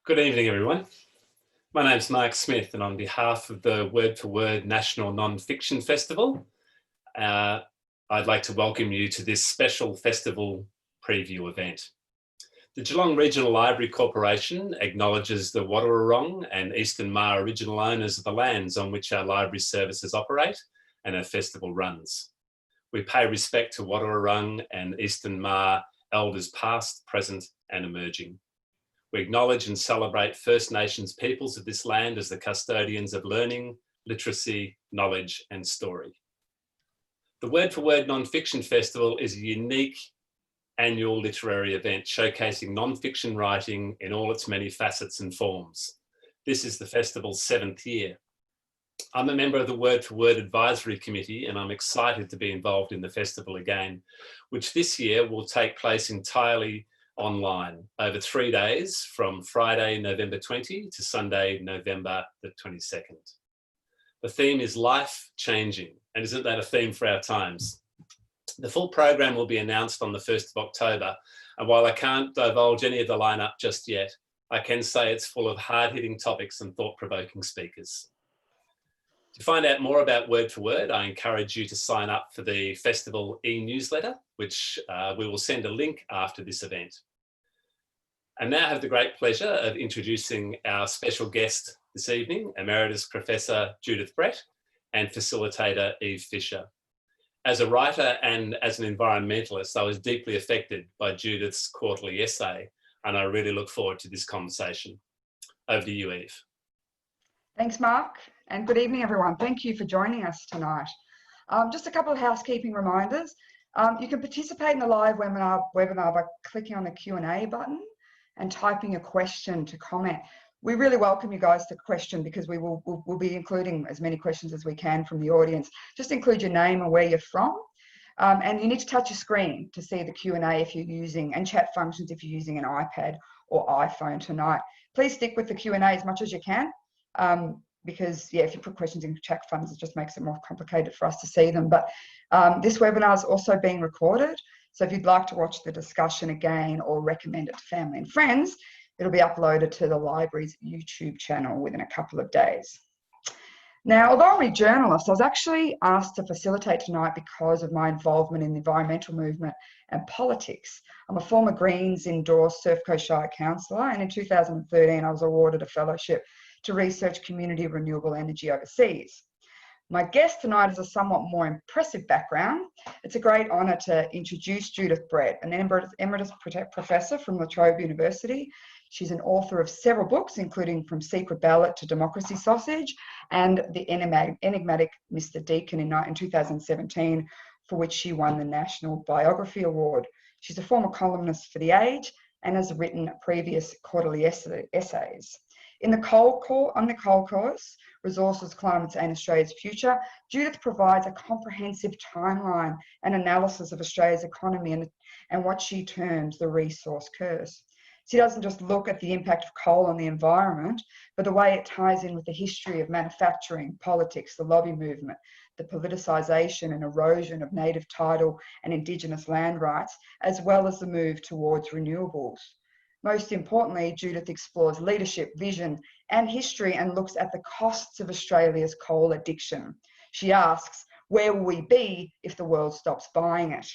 Good evening, everyone. My name's Mark Smith, and on behalf of the Word for Word National Non-Fiction Festival, I'd like to welcome you to this special festival preview event. The Geelong Regional Library Corporation acknowledges the Wadawurrung and Eastern Maar original owners of the lands on which our library services operate and our festival runs. We pay respect to Wadawurrung and Eastern Maar elders past, present and emerging. We acknowledge and celebrate First Nations peoples of this land as the custodians of learning, literacy, knowledge and story. The Word for Word Non-Fiction Festival is a unique annual literary event showcasing non-fiction writing in all its many facets and forms. This is the festival's 7th year. I'm a member of the Word for Word Advisory Committee, and I'm excited to be involved in the festival again, which this year will take place entirely online over 3 days from Friday, November 20 to Sunday, November the 22nd. The theme is life changing, and isn't that a theme for our times? The full program will be announced on the 1st of October, and while I can't divulge any of the lineup just yet, I can say it's full of hard-hitting topics and thought-provoking speakers. To find out more about Word for Word, I encourage you to sign up for the festival e-newsletter, which we will send a link after this event. I now have the great pleasure of introducing our special guest this evening, Emeritus Professor Judith Brett and facilitator Eve Fisher. As a writer and as an environmentalist, I was deeply affected by Judith's quarterly essay, and I really look forward to this conversation. Over to you, Eve. Thanks, Mark, and good evening, everyone. Thank you for joining us tonight. Just a couple of housekeeping reminders. You can participate in the live webinar by clicking on the Q&A button and typing a question to comment. We really welcome you guys to question because we'll be including as many questions as we can from the audience. Just include your name and where you're from. And you need to touch your screen to see the Q&A if you're using, and chat functions if you're using an iPad or iPhone tonight. Please stick with the Q&A as much as you can. Because if you put questions in chat funds, it just makes it more complicated for us to see them. But this webinar is also being recorded. So if you'd like to watch the discussion again or recommend it to family and friends, it'll be uploaded to the library's YouTube channel within a couple of days. Now, although I'm a journalist, I was actually asked to facilitate tonight because of my involvement in the environmental movement and politics. I'm a former Greens endorsed Surf Coast Shire councillor, and in 2013 I was awarded a fellowship to research community renewable energy overseas. My guest tonight has a somewhat more impressive background. It's a great honour to introduce Judith Brett, an Emeritus Professor from La Trobe University. She's an author of several books, including From Secret Ballot to Democracy Sausage and The Enigmatic Mr. Deacon in 2017, for which she won the National Biography Award. She's a former columnist for The Age and has written previous quarterly essays. On the coal course, Resources, Climates and Australia's Future, Judith provides a comprehensive timeline and analysis of Australia's economy and what she terms the resource curse. She doesn't just look at the impact of coal on the environment, but the way it ties in with the history of manufacturing, politics, the lobby movement, the politicisation and erosion of native title and Indigenous land rights, as well as the move towards renewables. Most importantly, Judith explores leadership, vision and history and looks at the costs of Australia's coal addiction. She asks, where will we be if the world stops buying it?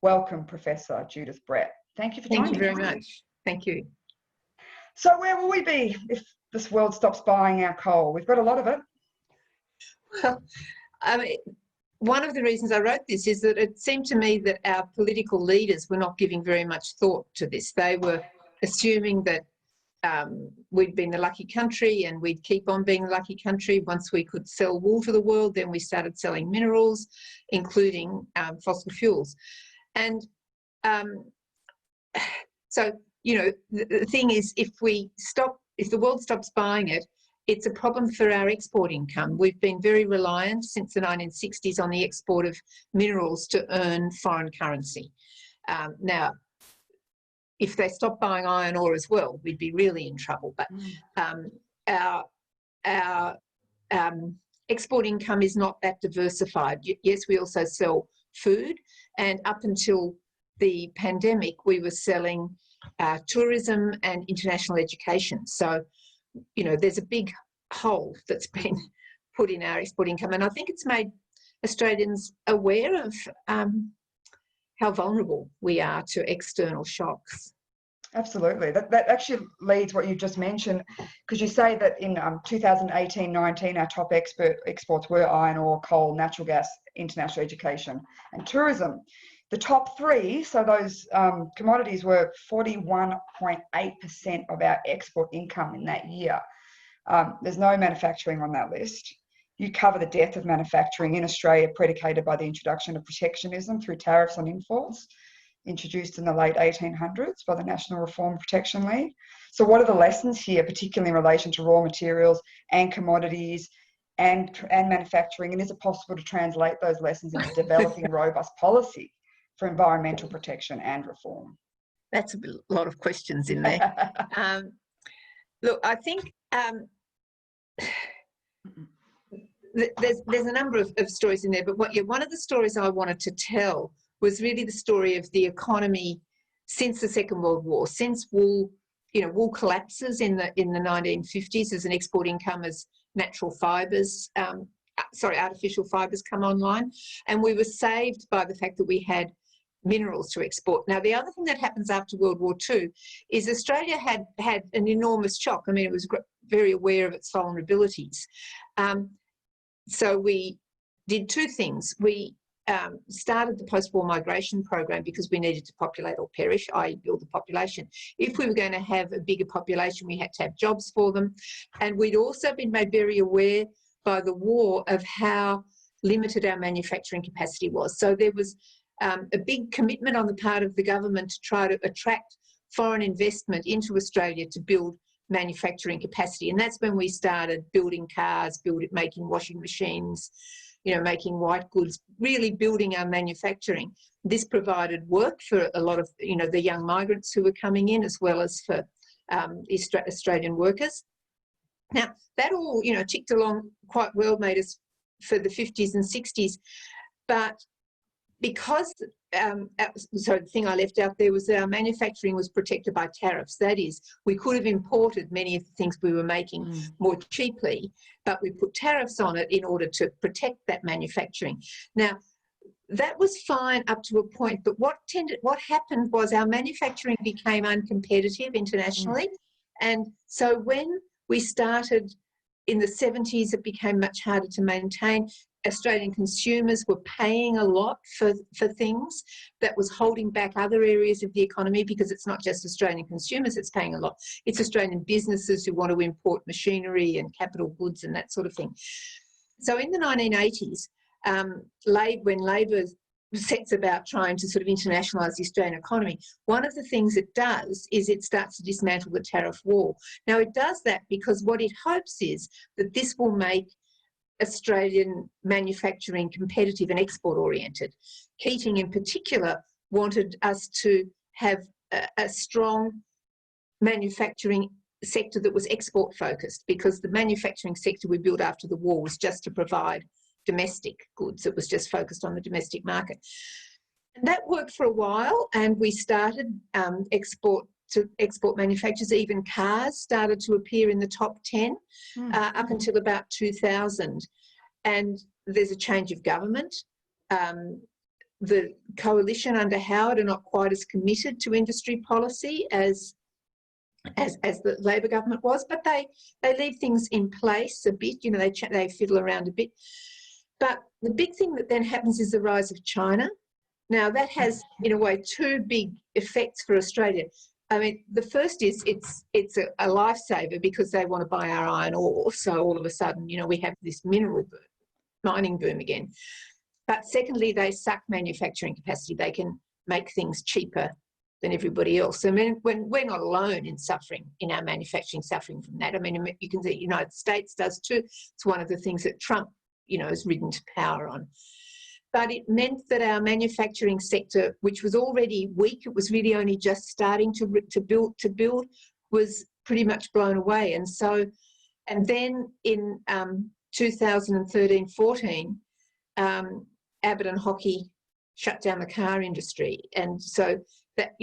Welcome, Professor Judith Brett. Thank you for joining us. Thank you very much. Thank you. So where will we be if this world stops buying our coal? We've got a lot of it. Well, I mean, one of the reasons I wrote this is that it seemed to me that our political leaders were not giving very much thought to this. They were assuming that we'd been the lucky country and we'd keep on being the lucky country. Once we could sell wool to the world, then we started selling minerals, including fossil fuels. And so, you know, the thing is, if the world stops buying it, it's a problem for our export income. We've been very reliant since the 1960s on the export of minerals to earn foreign currency. Now, if they stop buying iron ore as well, we'd be really in trouble. But our export income is not that diversified. Yes, we also sell food, and up until the pandemic, we were selling tourism and international education. So, you know, there's a big hole that's been put in our export income, and I think it's made Australians aware of how vulnerable we are to external shocks. Absolutely. That actually leads what you just mentioned, because you say that in 2018-19, our top exports were iron ore, coal, natural gas, international education, and tourism. The top three, so those commodities, were 41.8% of our export income in that year. There's no manufacturing on that list. You cover the death of manufacturing in Australia, predicated by the introduction of protectionism through tariffs on imports, introduced in the late 1800s by the National Reform and Protection League. So what are the lessons here, particularly in relation to raw materials and commodities and manufacturing? And is it possible to translate those lessons into developing robust policy for environmental protection and reform? That's a lot of questions in there. Look, I think there's a number of stories in there, but one of the stories I wanted to tell was really the story of the economy since the Second World War, since wool collapses in the 1950s as an export income, as natural fibres, artificial fibres come online, and we were saved by the fact that we had minerals to export. Now, the other thing that happens after World War II is Australia had an enormous shock. I mean, it was very aware of its vulnerabilities. So we did two things. We started the post-war migration program because we needed to populate or perish, i.e. build the population. If we were going to have a bigger population, we had to have jobs for them. And we'd also been made very aware by the war of how limited our manufacturing capacity was. So there was a big commitment on the part of the government to try to attract foreign investment into Australia to build manufacturing capacity. And that's when we started building cars, making washing machines, making white goods, really building our manufacturing. This provided work for a lot of, the young migrants who were coming in, as well as for Australian workers. Now, that all, ticked along quite well, made us for the 50s and 60s. But because, the thing I left out there was that our manufacturing was protected by tariffs. That is, we could have imported many of the things we were making more cheaply, but we put tariffs on it in order to protect that manufacturing. Now, that was fine up to a point, but what happened was our manufacturing became uncompetitive internationally. And so when we started in the 70s, it became much harder to maintain. Australian consumers were paying a lot for things that was holding back other areas of the economy, because it's not just Australian consumers that's paying a lot. It's Australian businesses who want to import machinery and capital goods and that sort of thing. So in the 1980s, when Labor sets about trying to sort of internationalise the Australian economy, one of the things it does is it starts to dismantle the tariff wall. Now, it does that because what it hopes is that this will make Australian manufacturing competitive and export oriented. Keating in particular wanted us to have a strong manufacturing sector that was export focused, because the manufacturing sector we built after the war was just to provide domestic goods. It was just focused on the domestic market. And that worked for a while, and we started export manufacturers. Even cars started to appear in the top 10 up until about 2000. And there's a change of government. The coalition under Howard are not quite as committed to industry policy as the Labor government was, but they leave things in place a bit. They fiddle around a bit. But the big thing that then happens is the rise of China. Now, that has, in a way, two big effects for Australia. I mean, the first is it's a lifesaver because they want to buy our iron ore. So all of a sudden, we have this mining boom again. But secondly, they suck manufacturing capacity. They can make things cheaper than everybody else. I mean, when we're not alone in our manufacturing suffering from that. I mean, you can see the United States does too. It's one of the things that Trump, has ridden to power on. But it meant that our manufacturing sector, which was already weak, it was really only just starting to build, was pretty much blown away. And then in 2013-14, Abbott and Hockey shut down the car industry, and so that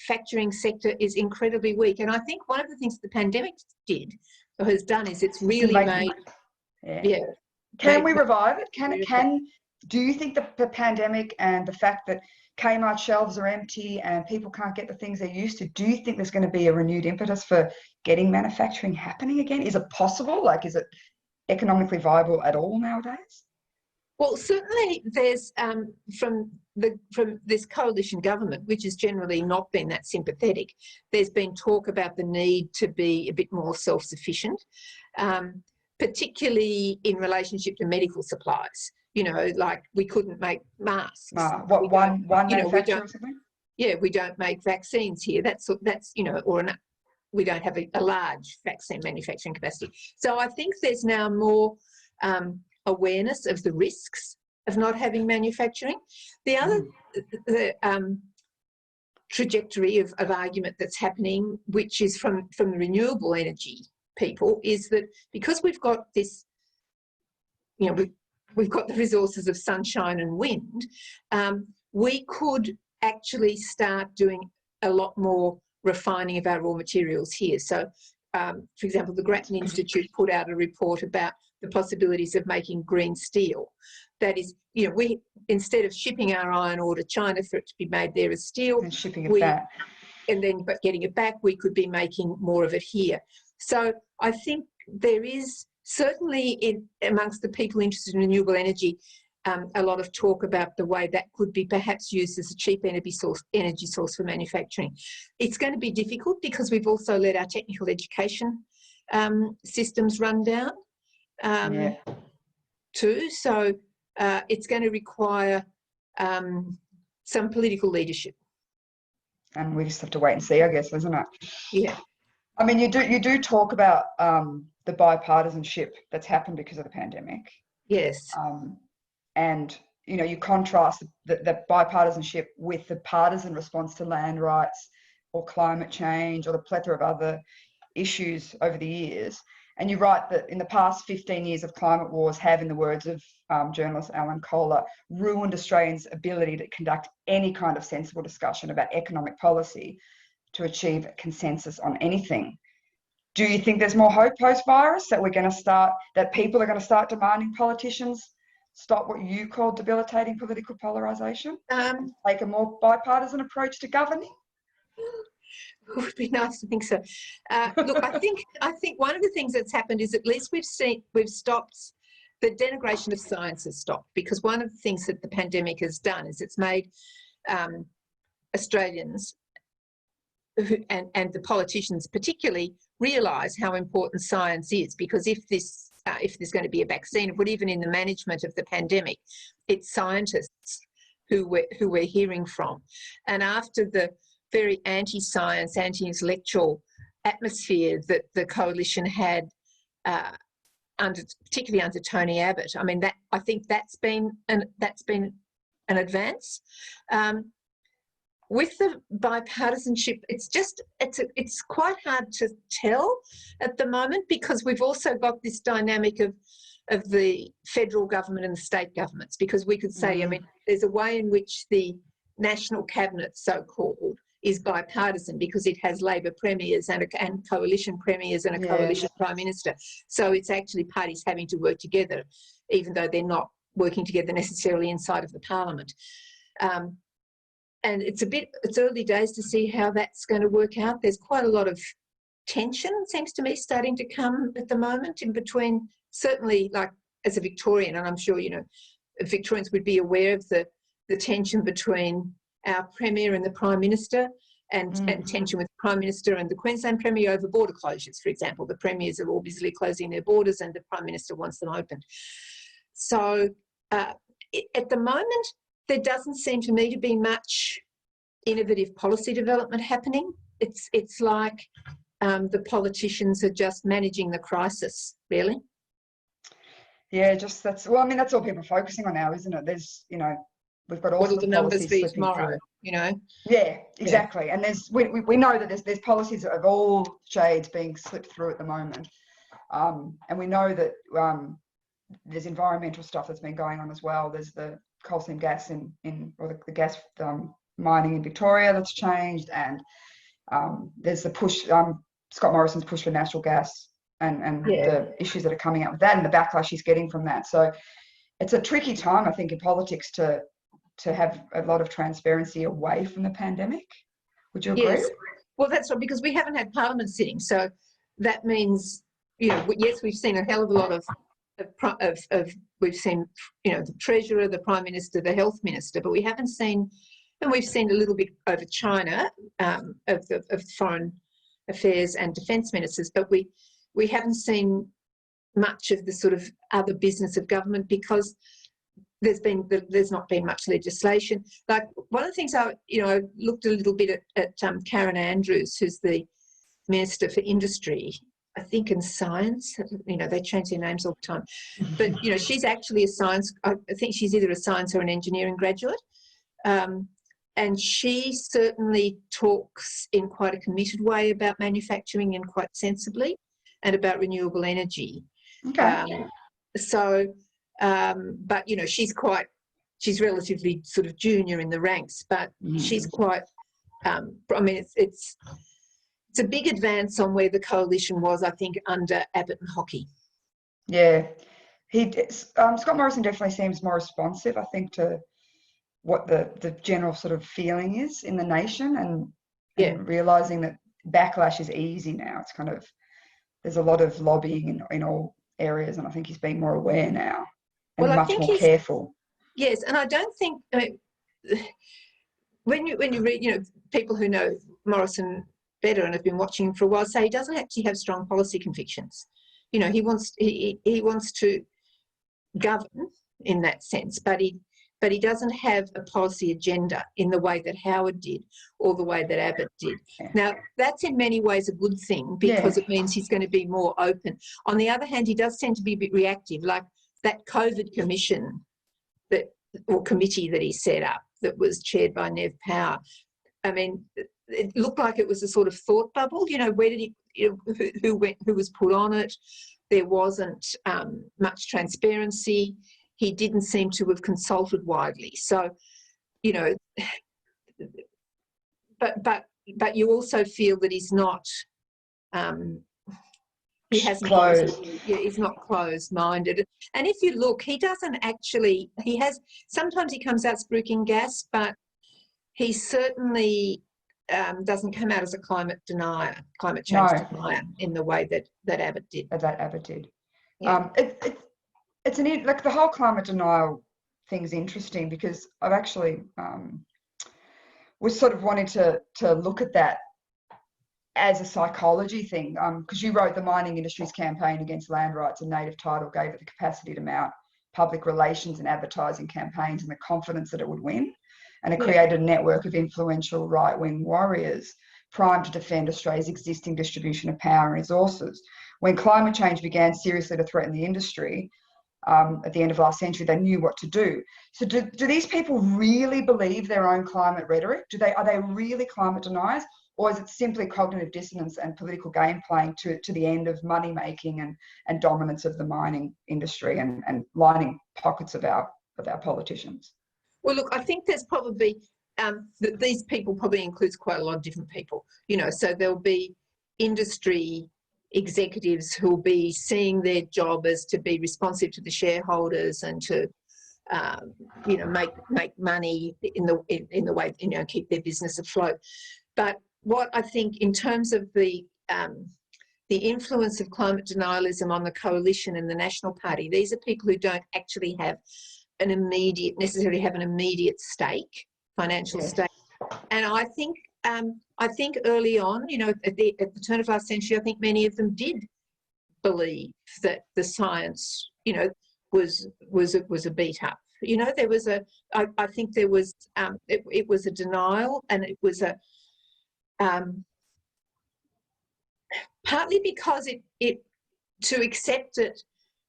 manufacturing sector is incredibly weak. And I think one of the things the pandemic did or has done is it's really made. Can we revive it? Do you think the pandemic and the fact that Kmart shelves are empty and people can't get the things they used to, do you think there's going to be a renewed impetus for getting manufacturing happening again? Is it possible? Like, is it economically viable at all nowadays? Well, certainly there's from this coalition government, which has generally not been that sympathetic, there's been talk about the need to be a bit more self-sufficient, particularly in relationship to medical supplies. You know, like we couldn't make masks. One manufacturer or something? Yeah, we don't make vaccines here. That's you know, we don't have a large vaccine manufacturing capacity. So I think there's now more awareness of the risks of not having manufacturing. The other trajectory of argument that's happening, which is from the renewable energy people, is that because we've got this, you know, we've got the resources of sunshine and wind, we could actually start doing a lot more refining of our raw materials here. So, for example, the Grattan Institute put out a report about the possibilities of making green steel. That is, you know, we, instead of shipping our iron ore to China for it to be made there as steel, and shipping it back, and then but getting it back, we could be making more of it here. So I think there is certainly amongst the people interested in renewable energy, a lot of talk about the way that could be perhaps used as a cheap energy source for manufacturing. It's going to be difficult because we've also let our technical education systems run down too. So it's going to require some political leadership. And we just have to wait and see, I guess, isn't it? Yeah. I mean, you do talk about the bipartisanship that's happened because of the pandemic. Yes. And, you know, you contrast the bipartisanship with the partisan response to land rights or climate change or the plethora of other issues over the years. And you write that in the past 15 years of climate wars have, in the words of journalist Alan Kohler, ruined Australians' ability to conduct any kind of sensible discussion about economic policy to achieve a consensus on anything. Do you think there's more hope post-virus, that people are going to start demanding politicians stop what you call debilitating political polarisation, take a more bipartisan approach to governing? It would be nice to think so. Look, I think one of the things that's happened is at least we've stopped the denigration of science has stopped, because one of the things that the pandemic has done is it's made Australians and the politicians particularly realise how important science is, because if there's going to be a vaccine, but even in the management of the pandemic, it's scientists who we're hearing from. And after the very anti-science, anti-intellectual atmosphere that the coalition had, particularly under Tony Abbott, I mean, I think that's been an advance. With the bipartisanship, it's quite hard to tell at the moment, because we've also got this dynamic of the federal government and the state governments, because we could say, I mean, there's a way in which the national cabinet, so-called, is bipartisan because it has Labor premiers and coalition premiers and a coalition prime minister. So it's actually parties having to work together, even though they're not working together necessarily inside of the parliament. And it's early days to see how that's going to work out. There's quite a lot of tension, it seems to me, starting to come at the moment in between, certainly, like as a Victorian, and I'm sure, you know, Victorians would be aware of the tension between our Premier and the Prime Minister, and tension with the Prime Minister and the Queensland Premier over border closures, for example. The Premiers are all busily closing their borders and the Prime Minister wants them opened. So at the moment, there doesn't seem to me to be much innovative policy development happening. It's like the politicians are just managing the crisis, really. Yeah, that's all people are focusing on now, isn't it? There's, you know, we've got all what will the numbers be tomorrow, through. You know? Yeah, exactly. And we know that there's policies of all shades being slipped through at the moment. And we know that there's environmental stuff that's been going on as well. There's the coal seam gas or the gas mining in Victoria that's changed, and there's the push, Scott Morrison's push for natural gas, and the issues that are coming up with that, and the backlash he's getting from that. So it's a tricky time, I think, in politics to have a lot of transparency away from the pandemic. Would you agree? Yes. Well, that's right, because we haven't had Parliament sitting, so that means, you know, yes, we've seen a hell of a lot of we've seen, you know, the Treasurer, the Prime Minister, the Health Minister, but we haven't seen, and we've seen a little bit over China of Foreign Affairs and Defence Ministers, but we haven't seen much of the sort of other business of government because there's not been much legislation. Like, one of the things I looked a little bit at Karen Andrews, who's the Minister for Industry, I think, and Science. You know, they change their names all the time. But, you know, she's actually a science, I think she's either a science or an engineering graduate. And she certainly talks in quite a committed way about manufacturing, and quite sensibly, and about renewable energy. Okay. But, you know, she's relatively sort of junior in the ranks, but she's quite, I mean, it's a big advance on where the coalition was, I think, under Abbott and Hockey. Yeah. Scott Morrison definitely seems more responsive, I think, to what the general sort of feeling is in the nation, and realising that backlash is easy now. It's kind of, there's a lot of lobbying in all areas, and I think he's being more aware now and much more careful. Yes, and I don't think, I mean, when you read, you know, people who know Morrison better and have been watching him for a while say he doesn't actually have strong policy convictions. You know, he wants to govern in that sense, but he doesn't have a policy agenda in the way that Howard did or the way that Abbott did. Yeah. Now, that's in many ways a good thing, because it means he's going to be more open. On the other hand, he does tend to be a bit reactive, like that COVID commission or committee that he set up that was chaired by Nev Power. I mean, it looked like it was a sort of thought bubble. You know, where did he, you know, who was put on it? There wasn't much transparency. He didn't seem to have consulted widely. So, you know, but you also feel that he's not, he hasn't closed. He's not closed-minded. And if you look, he doesn't actually, sometimes he comes out spruiking gas, but he certainly doesn't come out as a climate denier, climate change denier in the way that Abbott did. That Abbott did. Yeah. It's like the whole climate denial thing's interesting, because I've actually was sort of wanting to look at that as a psychology thing, because you wrote the mining industry's campaign against land rights and native title gave it the capacity to mount public relations and advertising campaigns and the confidence that it would win. And it created a network of influential right-wing warriors primed to defend Australia's existing distribution of power and resources. When climate change began seriously to threaten the industry at the end of last century, they knew what to do. So do these people really believe their own climate rhetoric? Are they really climate deniers? Or is it simply cognitive dissonance and political game playing to the end of money making and dominance of the mining industry and lining pockets of our politicians? Well, look, I think there's probably, that these people probably includes quite a lot of different people, you know, so there'll be industry executives who'll be seeing their job as to be responsive to the shareholders and to, you know, make money in the way, you know, keep their business afloat. But what I think in terms of the influence of climate denialism on the coalition and the National Party, these are people who don't actually have necessarily have an immediate stake, financial stake. And I think early on, you know, at the turn of last century, I think many of them did believe that the science, you know, was a beat up. You know, there was I think there was it was a denial, and it was a partly because it to accept it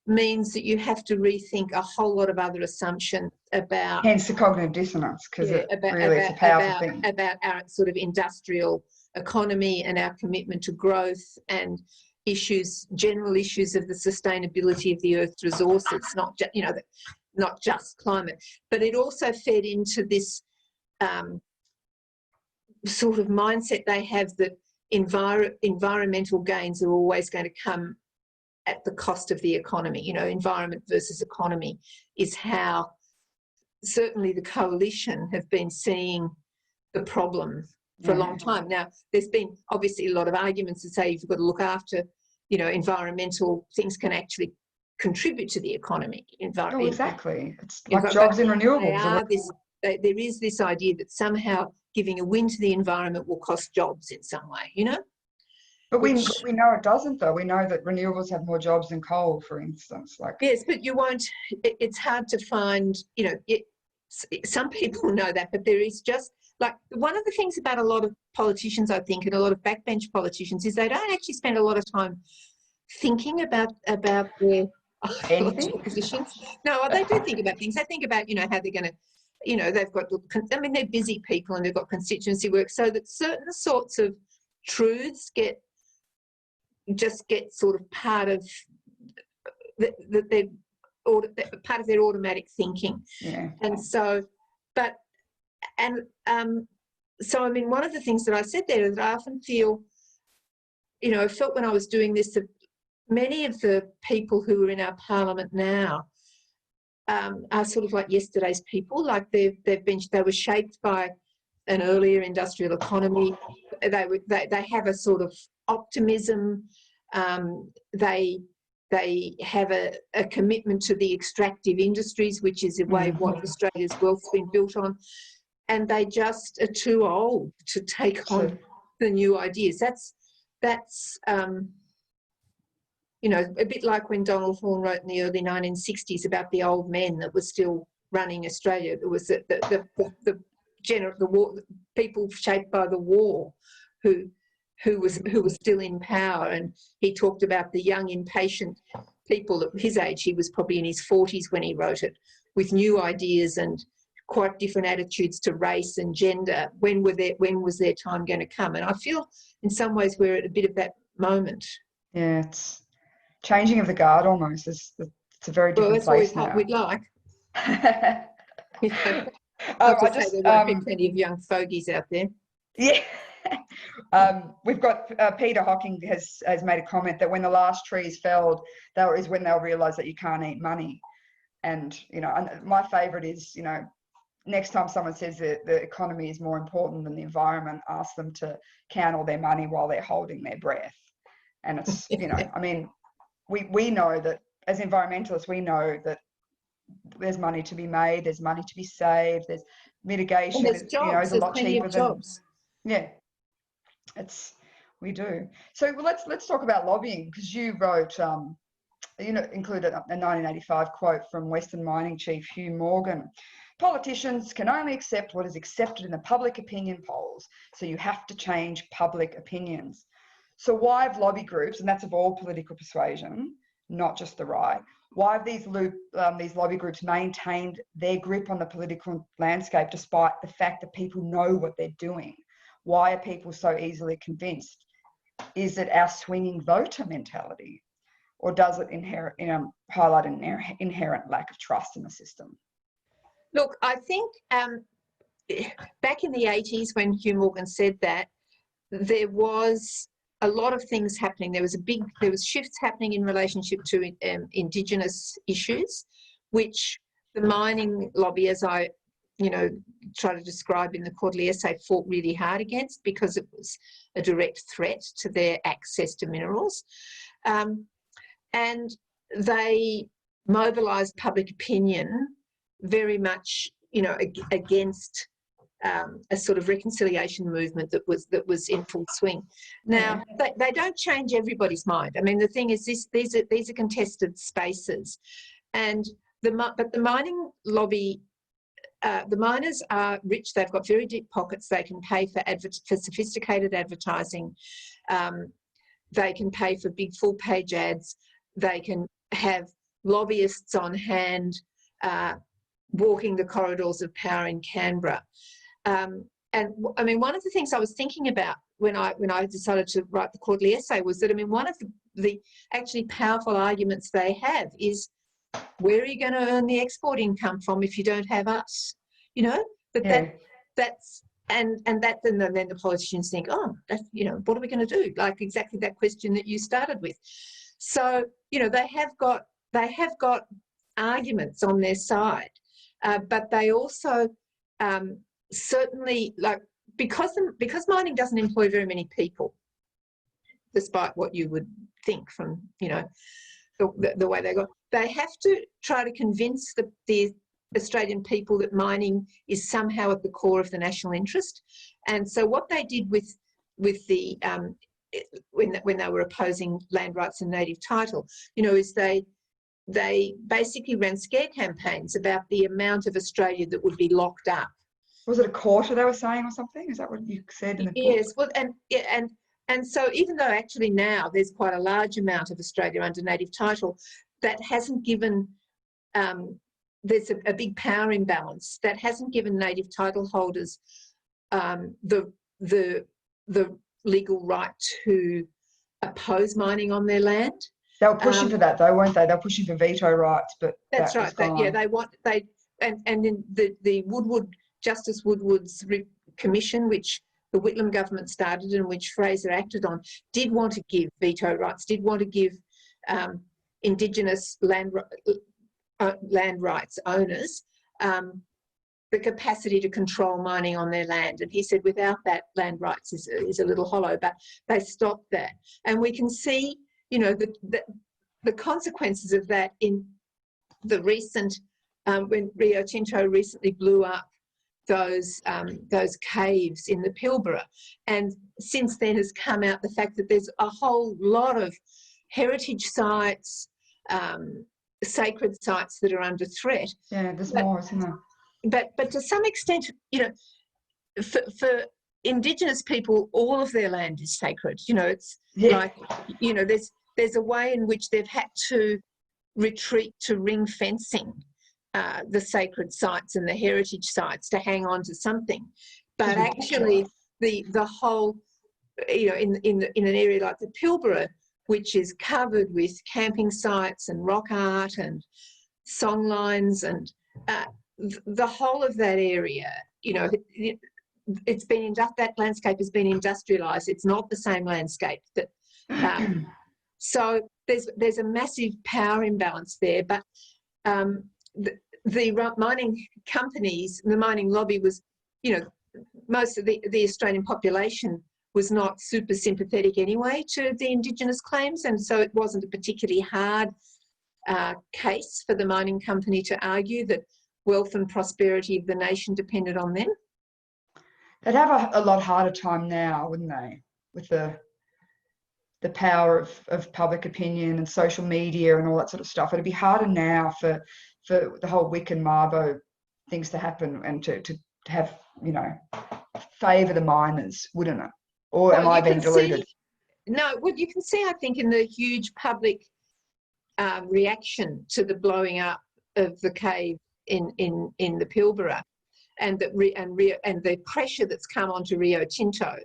means that you have to rethink a whole lot of other assumptions about, hence the cognitive dissonance, because it's a powerful thing about our sort of industrial economy and our commitment to growth and general issues of the sustainability of the Earth's resources, not just climate. But it also fed into this sort of mindset they have that environmental gains are always going to come at the cost of the economy. You know, environment versus economy is how certainly the coalition have been seeing the problem for a long time. Now, there's been obviously a lot of arguments to say you've got to look after, you know, environmental things can actually contribute to the economy. Oh, exactly. It's like jobs in renewables. There is this idea that somehow giving a win to the environment will cost jobs in some way, you know? But we know it doesn't, though. We know that renewables have more jobs than coal, for instance. Like, yes, but you won't, it's hard to find, you know, some people know that, but there is just, like, one of the things about a lot of politicians, I think, and a lot of backbench politicians, is they don't actually spend a lot of time thinking about their political positions. No, they do think about things. They think about, you know, how they're going to, you know, they've got, I mean, they're busy people and they've got constituency work, so that certain sorts of truths get sort of part of part of their automatic thinking. Yeah. And so, so I mean, one of the things that I said there is that I often feel, you know, I felt when I was doing this that many of the people who are in our parliament now are sort of like yesterday's people. Like they were shaped by an earlier industrial economy. They have a sort of optimism. They have a commitment to the extractive industries, which is a way of what Australia's wealth's been built on. And they just are too old to take on the new ideas. That's you know, a bit like when Donald Horne wrote in the early 1960s about the old men that were still running Australia. It was the war, people shaped by the war who was still in power, and he talked about the young, impatient people at his age. He was probably in his 40s when he wrote it, with new ideas and quite different attitudes to race and gender. When was their time going to come? And I feel in some ways we're at a bit of that moment. Yeah, it's changing of the guard almost. It's a very different place now. Well, that's what we'd like. You know, I just say there won't be plenty of young fogies out there. Yeah. We've got Peter Hocking has made a comment that when the last tree is felled, is when they'll realise that you can't eat money. And, you know, and my favourite is, you know, next time someone says that the economy is more important than the environment, ask them to count all their money while they're holding their breath. And it's, you know, I mean, we know that as environmentalists, we know that there's money to be made, there's money to be saved, there's mitigation, there's jobs, you know, it's a lot cheaper than jobs. Yeah, we do. So let's talk about lobbying, because you wrote, you know, included a 1985 quote from Western Mining Chief Hugh Morgan. Politicians can only accept what is accepted in the public opinion polls, so you have to change public opinions. So why have lobby groups, and that's of all political persuasion, not just the right, why have these lobby groups maintained their grip on the political landscape despite the fact that people know what they're doing? Why are people so easily convinced? Is it our swinging voter mentality, or does it highlight an inherent lack of trust in the system? Look, I think back in the 80s when Hugh Morgan said that, there was a lot of things happening. There was shifts happening in relationship to Indigenous issues, which the mining lobby, as I, you know, try to describe in the quarterly essay, fought really hard against, because it was a direct threat to their access to minerals. And they mobilised public opinion very much, you know, against a sort of reconciliation movement that was in full swing. Now, they don't change everybody's mind. I mean, the thing is, these are contested spaces, and but the mining lobby, the miners are rich. They've got very deep pockets. They can pay for sophisticated advertising. They can pay for big full-page ads. They can have lobbyists on hand walking the corridors of power in Canberra. And I mean, one of the things I was thinking about when I decided to write the quarterly essay was that, I mean, one of the actually powerful arguments they have is, where are you going to earn the export income from if you don't have us? You know, that's then the politicians think, oh, that's, you know, what are we going to do? Like exactly that question that you started with. So, you know, they have got arguments on their side, but they also certainly, like, because mining doesn't employ very many people, despite what you would think from, you know, the way they go, they have to try to convince the Australian people that mining is somehow at the core of the national interest. And so what they did with the when they were opposing land rights and native title, you know, is they basically ran scare campaigns about the amount of Australia that would be locked up. Was it a quarter they were saying or something? Is that what you said in the book? Yes, well, and so even though actually now there's quite a large amount of Australia under native title, that hasn't given there's a big power imbalance that hasn't given native title holders the legal right to oppose mining on their land. They were pushing for that though, weren't they? They were pushing for veto rights, but that's that right. And in the Justice Woodward's commission, which the Whitlam government started and which Fraser acted on, did want to give veto rights, did want to give Indigenous land rights owners the capacity to control mining on their land. And he said without that, land rights is a little hollow, but they stopped that. And we can see, you know, the consequences of that in the recent, when Rio Tinto recently blew up those caves in the Pilbara. And since then has come out the fact that there's a whole lot of heritage sites, sacred sites that are under threat. Yeah, there's more, isn't there? But to some extent, you know, for Indigenous people, all of their land is sacred. You know, it's like, you know, there's a way in which they've had to retreat to ring fencing the sacred sites and the heritage sites to hang on to something. But actually, the whole, you know, in an area like the Pilbara, which is covered with camping sites and rock art and songlines and the whole of that area, you know, it's been that landscape has been industrialised. It's not the same landscape that. So there's a massive power imbalance there. But the mining companies, the mining lobby was, you know, most of the Australian population was not super sympathetic anyway to the Indigenous claims, and so it wasn't a particularly hard case for the mining company to argue that wealth and prosperity of the nation depended on them. They'd have a lot harder time now, wouldn't they, with the power of public opinion and social media and all that sort of stuff. It'd be harder now for the whole Wick and Mabo things to happen and to have, you know, favour the miners, wouldn't it? Or am I being deluded? No, well, you can see, I think, in the huge public reaction to the blowing up of the cave in the Pilbara, and the pressure that's come onto Rio Tinto.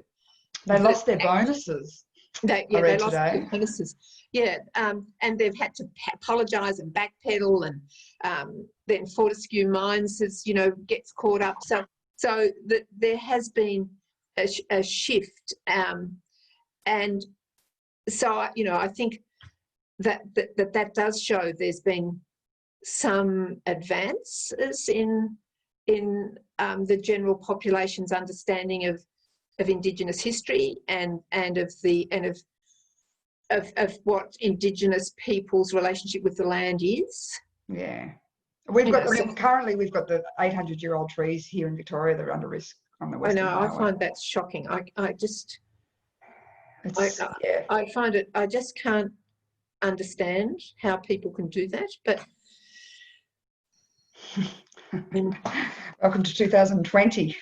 They lost their bonuses. They lost their bonuses. Yeah, and they've had to apologise and backpedal, and then Fortescue Mines has, you know, gets caught up. So there has been a shift, and so, you know, I think that does show there's been some advances in the general population's understanding of Indigenous history and of what Indigenous people's relationship with the land is. Yeah, currently we've got the 800-year-old trees here in Victoria that are under risk on the Western Highway. I find that shocking. I find it. I just can't understand how people can do that. But welcome to 2020.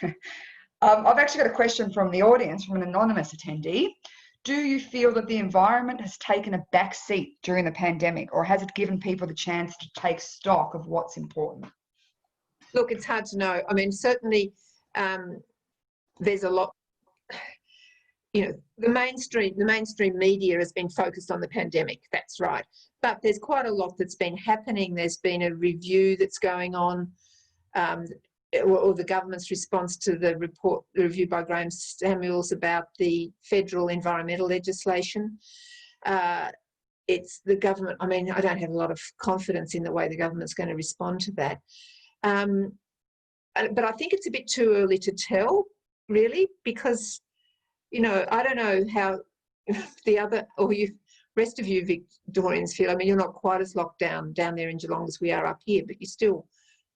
I've actually got a question from the audience, from an anonymous attendee. Do you feel that the environment has taken a back seat during the pandemic, or has it given people the chance to take stock of what's important? Look, it's hard to know. I mean, certainly there's a lot. You know, the mainstream media has been focused on the pandemic. That's right. But there's quite a lot that's been happening. There's been a review that's going on. or the government's response to the report, the review by Graham Samuels about the federal environmental legislation. It's the government, I mean, I don't have a lot of confidence in the way the government's going to respond to that. But I think it's a bit too early to tell, really, because, you know, I don't know how the other, or you, rest of you Victorians feel. I mean, you're not quite as locked down there in Geelong as we are up here, but you're still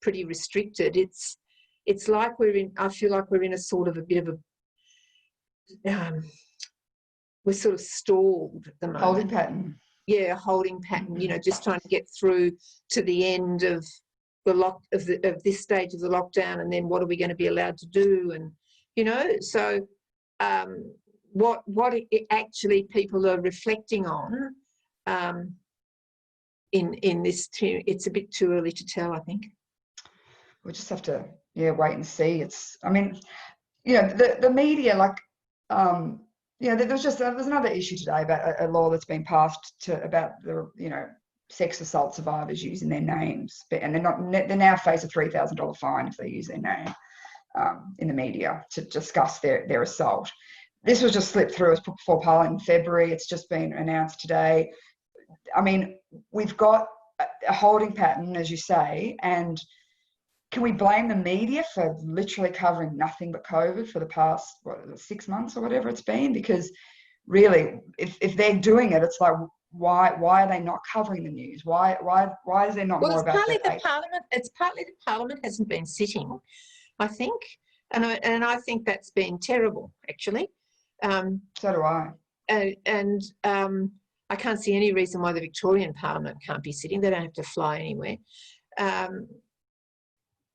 pretty restricted. It's like we're in, I feel like we're in a sort of a bit of a, we're sort of stalled at the moment. Holding pattern. Yeah, holding pattern, you know, just trying to get through to the end of the of this stage of the lockdown, and then what are we going to be allowed to do? And, you know, so what actually people are reflecting on in this, it's a bit too early to tell, I think. We'll just have to, wait and see. It's, I mean, you know, the media, like, there's another issue today about a law that's been passed about the, sex assault survivors using their names, and they now face a $3,000 fine if they use their name in the media to discuss their assault. This was just slipped through as before Parliament in February. It's just been announced today. I mean, we've got a holding pattern, as you say, and can we blame the media for literally covering nothing but COVID for the past 6 months or whatever it's been? Because really, if they're doing it, it's like, why are they not covering the news? Why is there not more about Parliament? It's partly the Parliament hasn't been sitting, I think, and I think that's been terrible, actually. So do I. And I can't see any reason why the Victorian Parliament can't be sitting. They don't have to fly anywhere.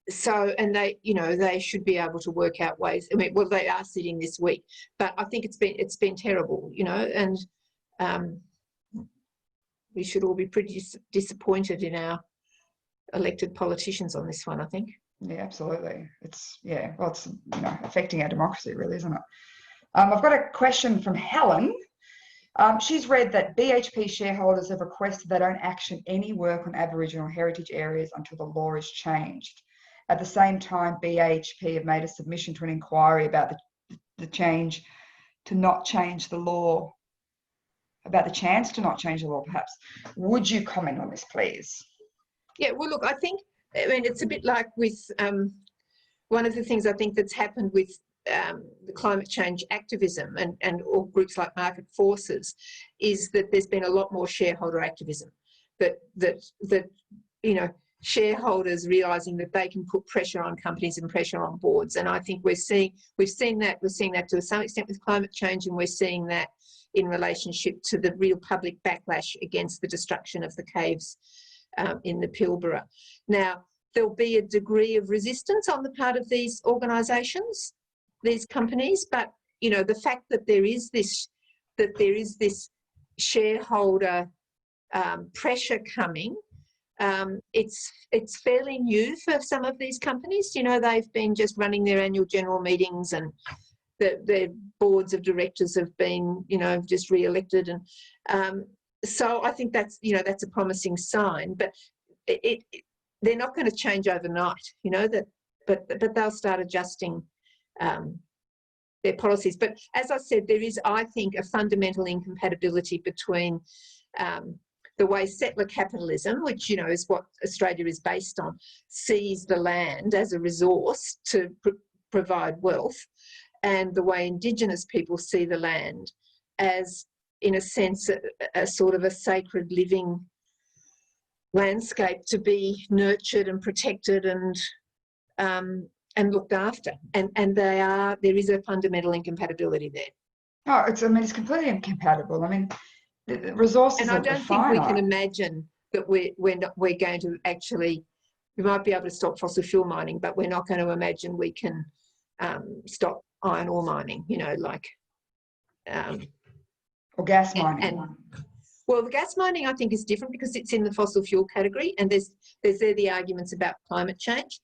So, and they should be able to work out ways. I mean, well, they are sitting this week, but I think it's been terrible, and we should all be pretty disappointed in our elected politicians on this one, I think. Yeah, absolutely. It's affecting our democracy, really, isn't it? I've got a question from Helen. She's read that BHP shareholders have requested they don't action any work on Aboriginal heritage areas until the law is changed. At the same time, BHP have made a submission to an inquiry about the change to not change the law, about the chance to not change the law, perhaps. Would you comment on this, please? Yeah, well, look, I mean, it's a bit like with one of the things I think that's happened with the climate change activism and all groups like Market Forces is that there's been a lot more shareholder activism, that shareholders realising that they can put pressure on companies and pressure on boards. And I think we've seen that to some extent with climate change, and we're seeing that in relationship to the real public backlash against the destruction of the caves in the Pilbara. Now, there'll be a degree of resistance on the part of these organisations, these companies, but the fact that there is this shareholder pressure coming, it's fairly new for some of these companies. They've been just running their annual general meetings, and their boards of directors have been just re-elected, and so I think that's a promising sign. But they're not going to change overnight, but they'll start adjusting their policies. But as I said, there is, I think, a fundamental incompatibility between the way settler capitalism, which is what Australia is based on, sees the land as a resource to provide wealth, and the way Indigenous people see the land as, in a sense, a sort of a sacred living landscape to be nurtured and protected and looked after. And there is a fundamental incompatibility there. Oh, it's completely incompatible. I mean, the resources are finite. And I don't think we can imagine that we're going to actually, we might be able to stop fossil fuel mining, but we're not going to imagine we can stop iron ore mining, or gas mining. Well, the gas mining, I think, is different because it's in the fossil fuel category, and there's the arguments about climate change.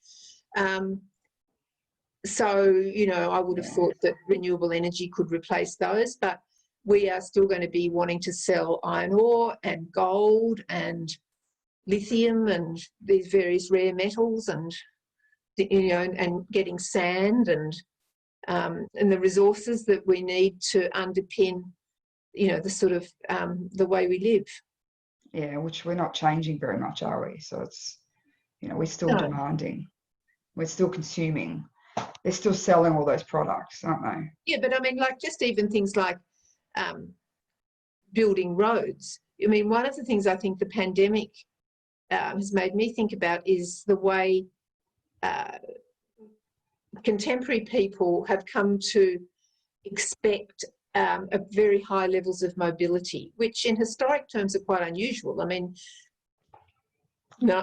So, I would have thought that renewable energy could replace those, but we are still going to be wanting to sell iron ore and gold and lithium and these various rare metals, and you know, and getting sand and the resources that we need to underpin, you know, the sort of the way we live. Yeah, which we're not changing very much, are we? So it's, you know, we're still No. demanding, we're still consuming. They're still selling all those products, aren't they? Yeah, but I mean, like, just even things like building roads. I mean, one of the things I think the pandemic has made me think about is the way contemporary people have come to expect very high levels of mobility, which in historic terms are quite unusual. I mean,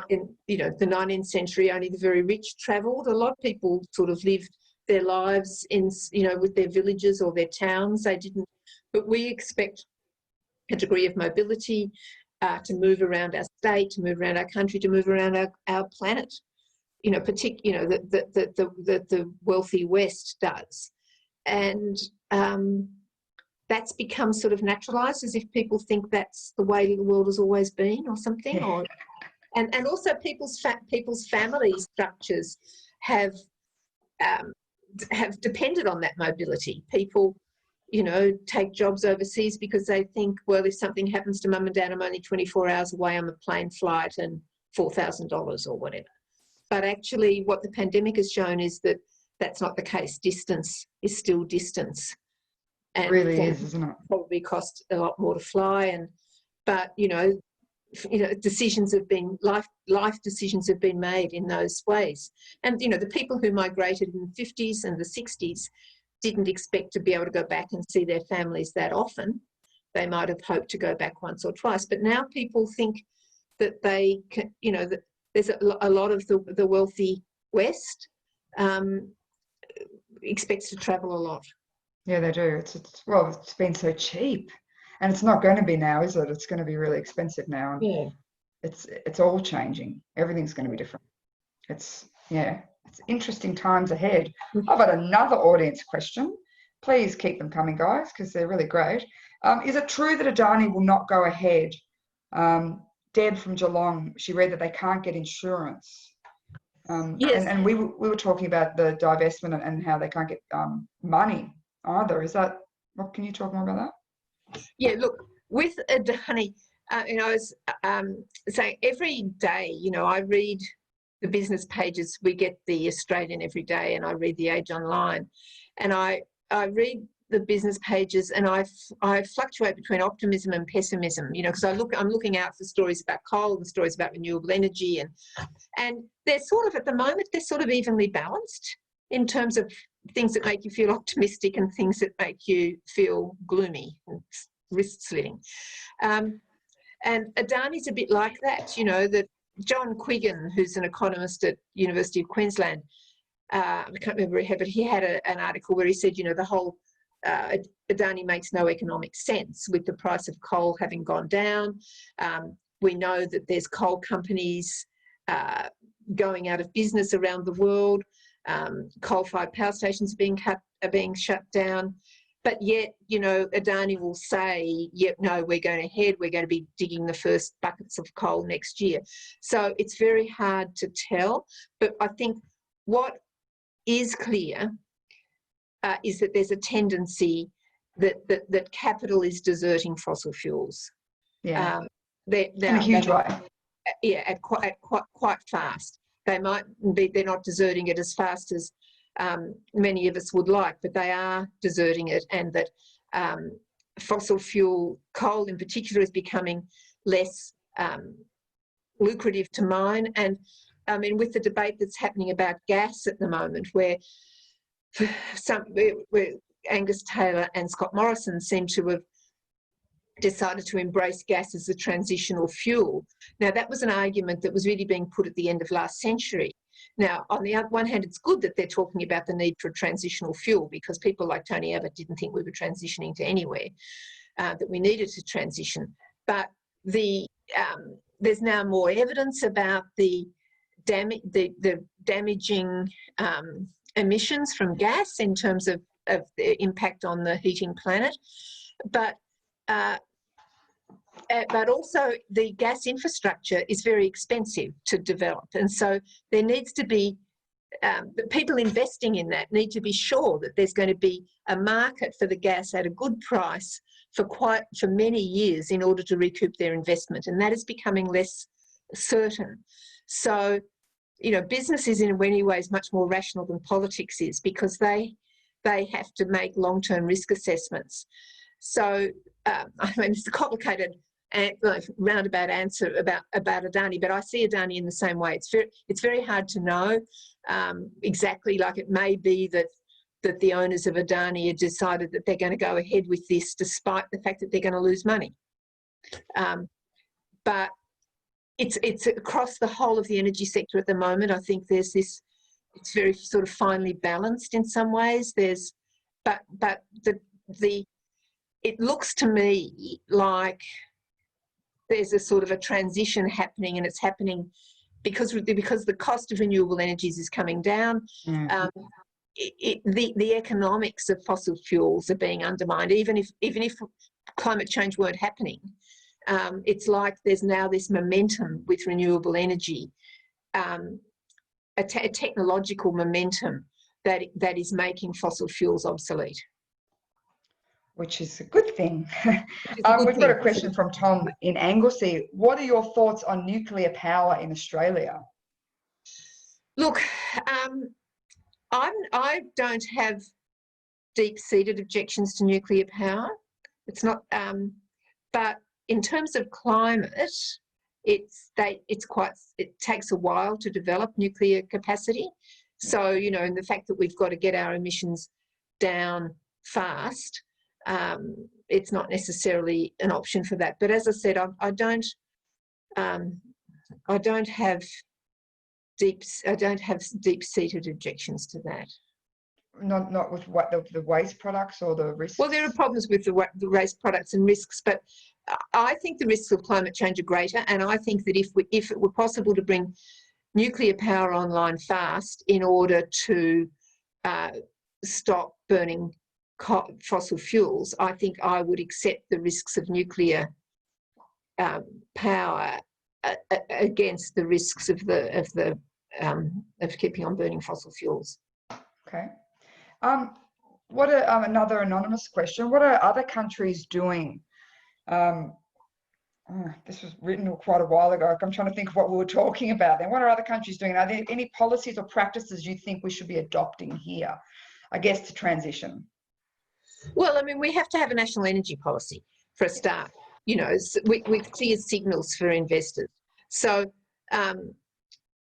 in, you know, the 19th century, only the very rich travelled. A lot of people sort of lived their lives in, you know, with their villages or their towns. They didn't, but we expect a degree of mobility to move around our state, to move around our country, to move around our planet. You know, the wealthy West does, and that's become sort of naturalised, as if people think that's the way the world has always been, or something. Yeah. Or and also people's family structures have depended on that mobility. People, you know, take jobs overseas because they think, well, if something happens to mum and dad, I'm only 24 hours away on a plane flight and $4,000 or whatever. But actually what the pandemic has shown is that that's not the case. Distance is still distance. And it really is, isn't it? Probably cost a lot more to fly. But you know, decisions have been, life decisions have been made in those ways. And, you know, the people who migrated in the 50s and the 60s didn't expect to be able to go back and see their families that often. They might have hoped to go back once or twice. But now people think that they can, you know, that there's a lot of the wealthy West expects to travel a lot. Yeah, they do. Well, it's been so cheap. And it's not going to be now, is it? It's going to be really expensive now. And Yeah. It's all changing. Everything's going to be different. It's interesting times ahead. I've got another audience question. Please keep them coming, guys, because they're really great. Is it true that Adani will not go ahead? Deb from Geelong, she read that they can't get insurance. Yes. And we were talking about the divestment and how they can't get money either. Is that, what can you talk more about that? Yeah, look, with Adani, you know, I was saying every day, you know, I read the business pages. We get the Australian every day, and I read the Age Online, and I read the business pages, and I fluctuate between optimism and pessimism, you know, because I'm looking out for stories about coal and stories about renewable energy, and they're sort of, at the moment, they're sort of evenly balanced in terms of things that make you feel optimistic and things that make you feel gloomy and wrist-slitting. And Adani's a bit like that, you know, that John Quiggin, who's an economist at University of Queensland, I can't remember, but he had an article where he said, you know, the whole Adani makes no economic sense with the price of coal having gone down. We know that there's coal companies going out of business around the world. Coal-fired power stations are being shut down, but yet, you know, Adani will say, yep, no, we're going ahead, we're going to be digging the first buckets of coal next year. So it's very hard to tell, but I think what is clear is that there's a tendency that capital is deserting fossil fuels. Yeah, in a huge way. Yeah, at quite fast. They might be, they're not deserting it as fast as many of us would like, but they are deserting it, and that fossil fuel, coal in particular, is becoming less lucrative to mine. And I mean, with the debate that's happening about gas at the moment, where Angus Taylor and Scott Morrison seem to have decided to embrace gas as a transitional fuel. Now, that was an argument that was really being put at the end of last century. Now, on the one hand, it's good that they're talking about the need for a transitional fuel, because people like Tony Abbott didn't think we were transitioning to anywhere, that we needed to transition. But there's now more evidence about the damaging emissions from gas in terms of the impact on the heating planet. But also the gas infrastructure is very expensive to develop, and so there needs to be the people investing in that need to be sure that there's going to be a market for the gas at a good price for many years in order to recoup their investment, and that is becoming less certain. So, you know, business is in many ways much more rational than politics is, because they have to make long-term risk assessments. So, I mean, it's a complicated and roundabout answer about Adani, but I see Adani in the same way. It's very hard to know exactly. Like, it may be that the owners of Adani have decided that they're going to go ahead with this despite the fact that they're going to lose money. But it's across the whole of the energy sector at the moment. I think there's this, it's very sort of finely balanced in some ways. But it looks to me like there's a sort of a transition happening, and it's happening because the cost of renewable energies is coming down. The economics of fossil fuels are being undermined. Even if climate change weren't happening, it's like there's now this momentum with renewable energy, a technological momentum that is making fossil fuels obsolete. Which is a good thing. We've got a question from Tom in Anglesey. What are your thoughts on nuclear power in Australia? Look, I don't have deep-seated objections to nuclear power. It's not, but in terms of climate, it takes a while to develop nuclear capacity. So, you know, and the fact that we've got to get our emissions down fast, it's not necessarily an option for that. But as I said, I don't have deep-seated objections to that. Not with what the waste products or the risks? Well, there are problems with the waste products and risks, but I think the risks of climate change are greater, and I think that if it were possible to bring nuclear power online fast in order to stop burning fossil fuels, I think I would accept the risks of nuclear power against the risks of keeping on burning fossil fuels. Okay. Another anonymous question. What are other countries doing? This was written quite a while ago. I'm trying to think of what we were talking about then. What are other countries doing? Are there any policies or practices you think we should be adopting here, I guess, to transition? Well, I mean, we have to have a national energy policy for a start, you know, with clear signals for investors. So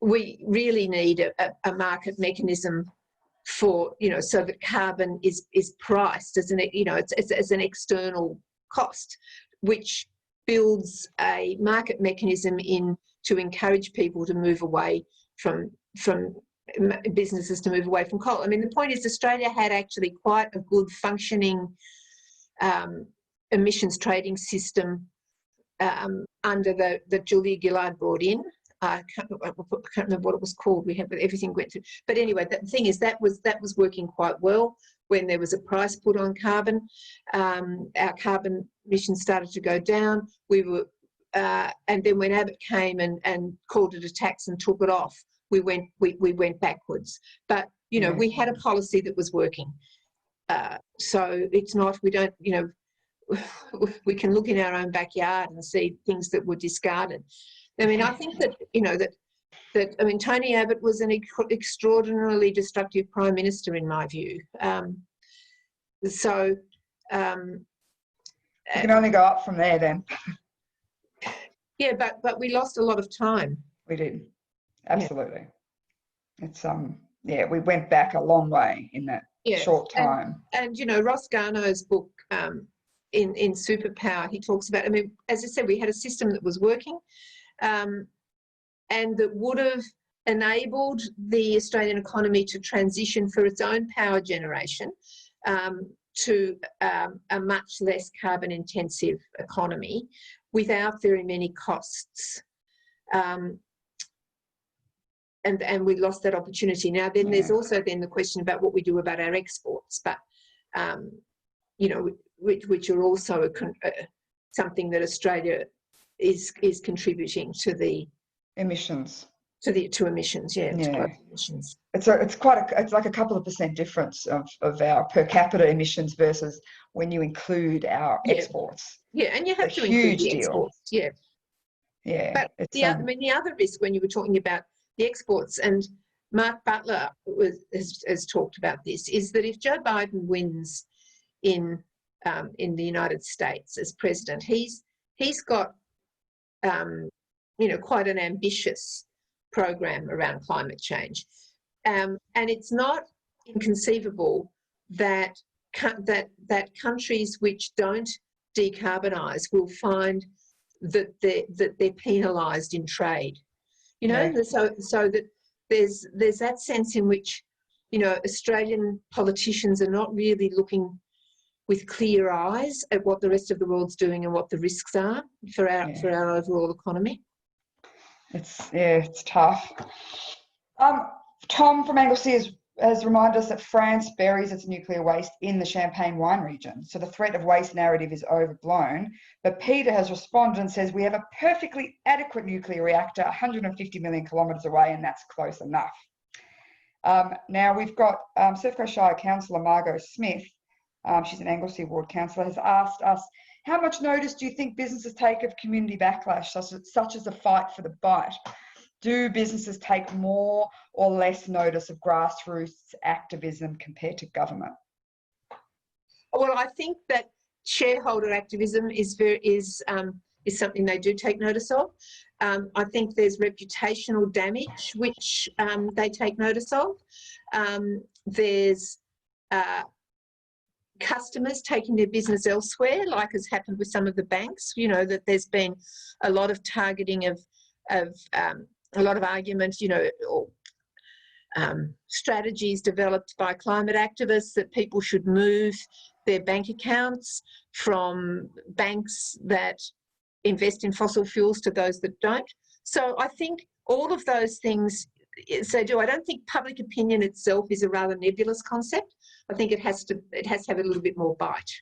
we really need a market mechanism for, you know, so that carbon is priced as as an external cost, which builds a market mechanism to encourage people to move away from businesses to move away from coal. I mean, the point is Australia had actually quite a good functioning emissions trading system under that Julia Gillard brought in. I can't remember what it was called. Everything went through. But anyway, the thing is that was working quite well when there was a price put on carbon. Our carbon emissions started to go down. And then when Abbott came and called it a tax and took it off, we went backwards. But you know, we had a policy that was working. So it's not, we don't, you know, we can look in our own backyard and see things that were discarded. I mean, I think that, you know, that I mean, Tony Abbott was an extraordinarily destructive Prime Minister, in my view. You can only go up from there then. Yeah, but we lost a lot of time. We did. Absolutely. Yeah. It's we went back a long way in that short time. And you know, Ross Garnaut's book in Superpower, he talks about, I mean, as I said, we had a system that was working and that would have enabled the Australian economy to transition for its own power generation to a much less carbon intensive economy without very many costs. And we lost that opportunity. Now, then there's also then the question about what we do about our exports, but, you know, which are also something that Australia is contributing to the emissions. to emissions, yeah. Yeah. To emissions. It's like a couple of % difference of our per capita emissions versus when you include our exports. Yeah, and you have It's a to include huge the deal. exports, yeah. Yeah. But the other risk when you were talking about the exports, and Mark Butler has talked about this, is that if Joe Biden wins in the United States as president, he's got quite an ambitious program around climate change, and it's not inconceivable that countries which don't decarbonise will find that they're penalised in trade. So that there's that sense in which Australian politicians are not really looking with clear eyes at what the rest of the world's doing and what the risks are for our overall economy. It's tough. Tom from Anglesey has reminded us that France buries its nuclear waste in the Champagne wine region, so the threat of waste narrative is overblown. But Peter has responded and says we have a perfectly adequate nuclear reactor 150 million kilometres away, and that's close enough. Now we've got Surf Coast Shire Councillor Margot Smith, she's an Anglesey Ward councillor, has asked us, how much notice do you think businesses take of community backlash, such as the fight for the bite? Do businesses take more or less notice of grassroots activism compared to government? Well, I think that shareholder activism is something they do take notice of. I think there's reputational damage which they take notice of. There's customers taking their business elsewhere, like has happened with some of the banks. That there's been a lot of targeting of a lot of argument, or strategies developed by climate activists that people should move their bank accounts from banks that invest in fossil fuels to those that don't. So I think all of those things, I don't think public opinion itself is a rather nebulous concept. I think it has to have a little bit more bite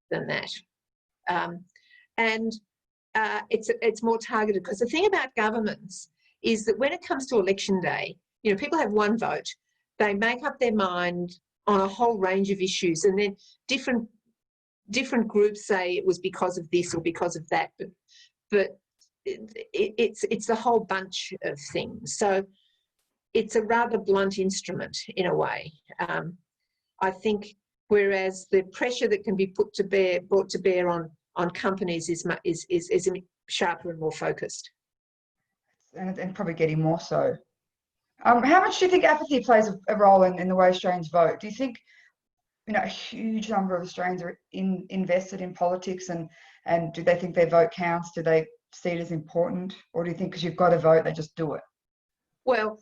than that. It's more targeted, because the thing about governments is that when it comes to election day, people have one vote. They make up their mind on a whole range of issues, and then different groups say it was because of this or because of that, but it's a whole bunch of things. So it's a rather blunt instrument in a way. I think, whereas the pressure that can be brought to bear on companies is sharper and more focused. And probably getting more so. How much do you think apathy plays a role in the way Australians vote? Do you think a huge number of Australians are invested in politics, and do they think their vote counts? Do they see it as important, or do you think because you've got to vote, they just do it? Well,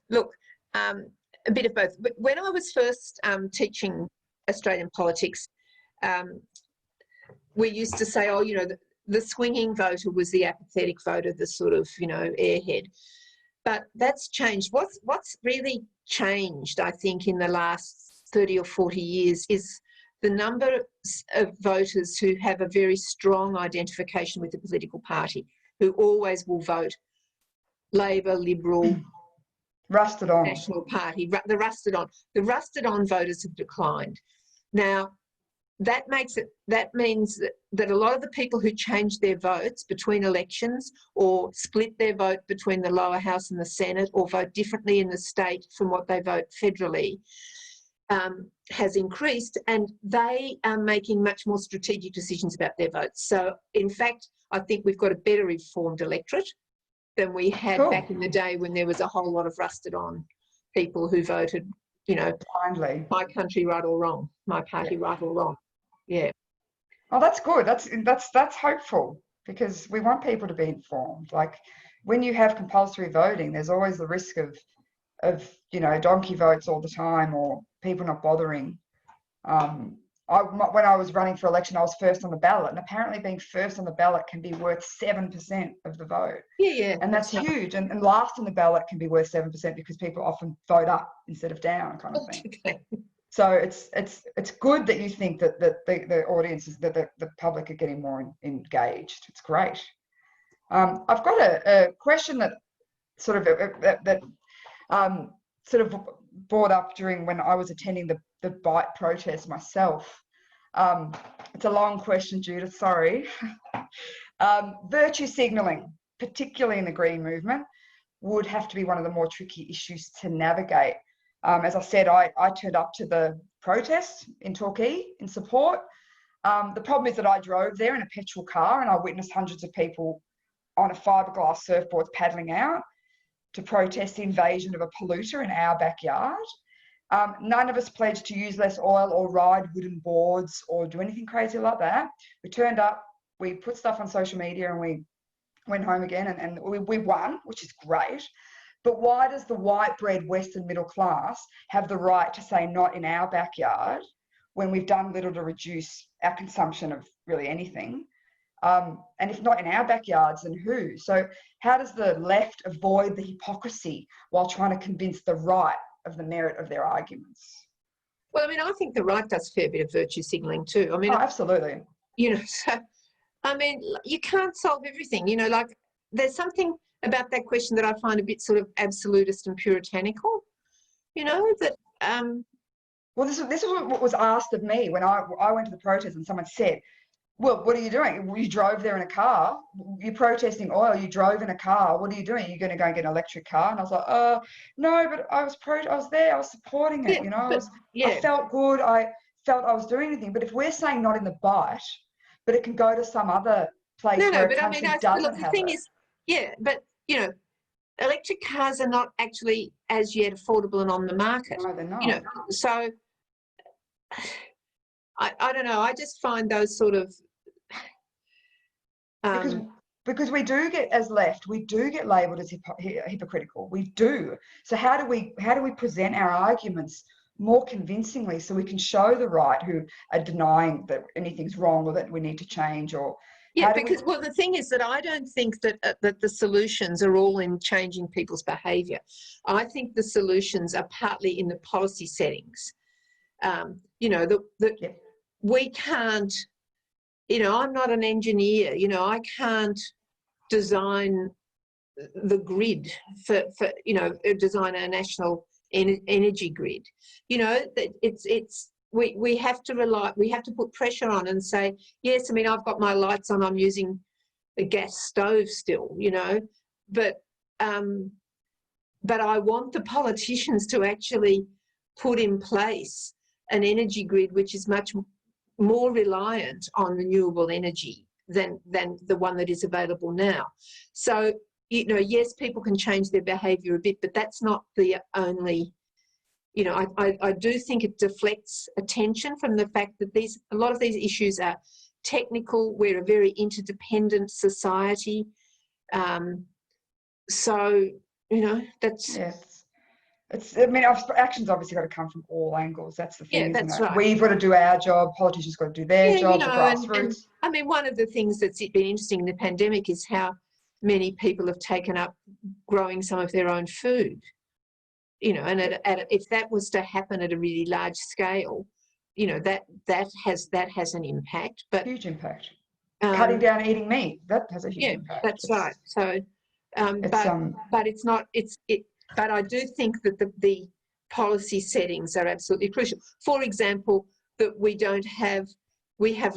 look, a bit of both. But when I was first teaching Australian politics, we used to say, the swinging voter was the apathetic voter, the sort of, airhead. But that's changed. What's really changed, I think, in the last 30 or 40 years is the number of voters who have a very strong identification with the political party, who always will vote Labor, Liberal, rusted on, National Party, the rusted on. The rusted on voters have declined. Now, that means that a lot of the people who change their votes between elections, or split their vote between the lower house and the Senate, or vote differently in the state from what they vote federally, has increased, and they are making much more strategic decisions about their votes. So, in fact, I think we've got a better informed electorate than we had back in the day, when there was a whole lot of rusted on people who voted, blindly. My country right or wrong, my party right or wrong. Yeah. Oh, that's good. That's hopeful, because we want people to be informed. Like, when you have compulsory voting, there's always the risk of donkey votes all the time, or people not bothering. When I was running for election, I was first on the ballot, and apparently being first on the ballot can be worth 7% of the vote. Yeah. And that's huge. And last on the ballot can be worth 7% because people often vote up instead of down, kind of thing. Okay. So it's good that you think that the audiences, that the public are getting more engaged. It's great. I've got a question that sort of brought up during when I was attending the bite protest myself. It's a long question, Judith, sorry. Virtue signalling, particularly in the Green movement, would have to be one of the more tricky issues to navigate. As I said, I turned up to the protest in Torquay in support. The problem is that I drove there in a petrol car and I witnessed hundreds of people on a fiberglass surfboard paddling out to protest the invasion of a polluter in our backyard. None of us pledged to use less oil or ride wooden boards or do anything crazy like that. We turned up, we put stuff on social media and we went home again and we won, which is great. But why does the white bread Western middle class have the right to say not in our backyard when we've done little to reduce our consumption of really anything? And if not in our backyards, then who? So how does the left avoid the hypocrisy while trying to convince the right of the merit of their arguments? Well, I mean, I think the right does a fair bit of virtue signalling too. I mean, absolutely. You know, so, I mean, you can't solve everything, you know, like there's something about that question that I find a bit sort of absolutist and puritanical, you know, that... Well, this is what was asked of me when I went to the protest and someone said, well, what are you doing? You drove there in a car. You're protesting oil. You drove in a car. What are you doing? You're going to go and get an electric car? And I was like, no, but I was there. I was supporting it. Yeah, you know, I felt good. I felt I was doing anything. But if we're saying not in the bite, but it can go to some other place where a country doesn't have it. Yeah, but you know, electric cars are not actually as yet affordable and on the market. No, they're not. You know, so I don't know. I just find those sort of because we do get, as left, we do get labelled as hypocritical. We do. So how do we present our arguments more convincingly so we can show the right who are denying that anything's wrong or that we need to change? Or well, the thing is that I don't think that that the solutions are all in changing people's behaviour. I think the solutions are partly in the policy settings. You know, we can't. You know, I'm not an engineer. You know, I can't design the grid for you know, design a national energy grid. You know, we have to put pressure on and say, yes, I mean, I've got my lights on, I'm using a gas stove still, you know, but I want the politicians to actually put in place an energy grid which is much more reliant on renewable energy than the one that is available now. So, you know, yes, people can change their behaviour a bit, but that's not the only, you know, I do think it deflects attention from the fact that a lot of these issues are technical. We're a very interdependent society. So, you know, that's... Yes. I mean, action's obviously got to come from all angles. That's the thing, isn't it? Right. We've got to do our job. Politicians got to do their job. You know, the grassroots. and I mean, one of the things that's been interesting in the pandemic is how many people have taken up growing some of their own food. You know, and if that was to happen at a really large scale, you know, that has an impact. But huge impact. Cutting down eating meat, that has a huge impact. That's right. So, but it's not. But I do think that the policy settings are absolutely crucial. For example, that we have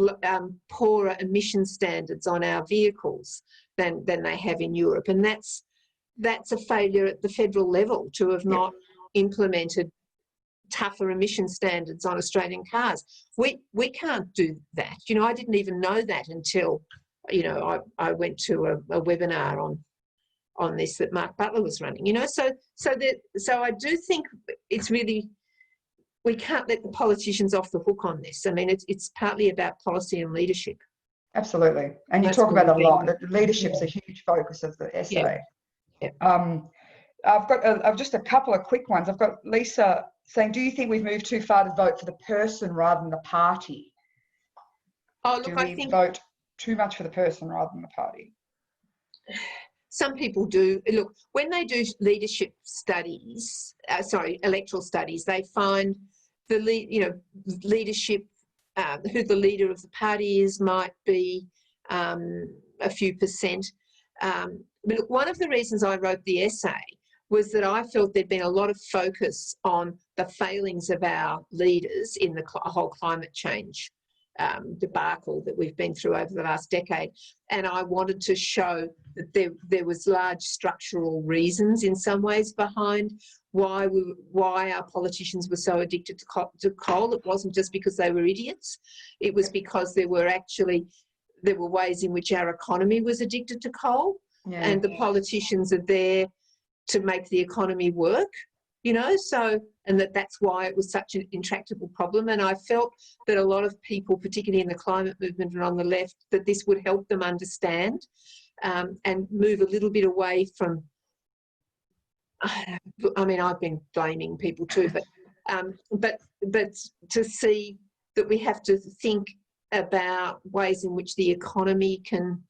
poorer emission standards on our vehicles than they have in Europe, and that's a failure at the federal level to have not implemented tougher emission standards on Australian cars. We can't do that. You know, I didn't even know that until, you know, I went to a webinar on this that Mark Butler was running. You know, so I do think it's really, we can't let the politicians off the hook on this. I mean, it's partly about policy and leadership. Absolutely, and you talk about a lot. Leadership's a huge focus of the essay. Yeah. I've just a couple of quick ones. I've got Lisa saying, do you think we've moved too far to vote for the person rather than the party? Oh, look, I think vote too much for the person rather than the party? Some people do. Look, when they do leadership studies, electoral studies, they find the leadership, who the leader of the party is might be a few percent. mean, look, one of the reasons I wrote the essay was that I felt there'd been a lot of focus on the failings of our leaders in the whole climate change debacle that we've been through over the last decade. And I wanted to show that there was large structural reasons in some ways behind why our politicians were so addicted to coal. It wasn't just because they were idiots. It was because there were ways in which our economy was addicted to coal, and the politicians are there to make the economy work, you know, so, and that's why it was such an intractable problem. And I felt that a lot of people, particularly in the climate movement and on the left, that this would help them understand and move a little bit away from, I mean, I've been blaming people too, but to see that we have to think about ways in which the economy can,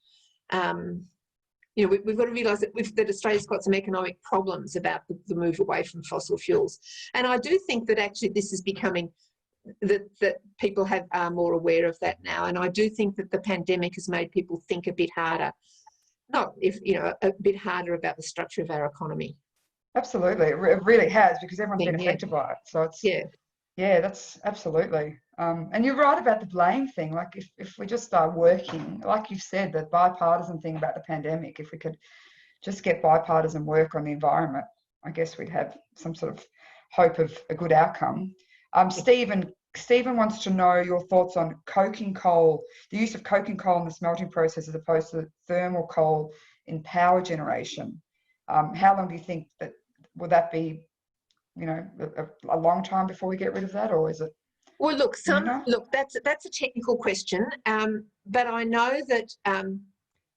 you know, we've got to realise that Australia's got some economic problems about the move away from fossil fuels. And I do think that actually this is becoming, that people are more aware of that now. And I do think that the pandemic has made people think a bit harder, a bit harder about the structure of our economy. Absolutely, it really has, because everyone's been affected by it. So it's, that's absolutely. And you're right about the blame thing. Like if we just start working, like you've said, the bipartisan thing about the pandemic, if we could just get bipartisan work on the environment, I guess we'd have some sort of hope of a good outcome. Stephen wants to know your thoughts on coking coal, the use of coking coal in the smelting process as opposed to thermal coal in power generation. How long do you think that, will that be, you know, a long time before we get rid of that, or is it? Well, look, that's a technical question, but I know that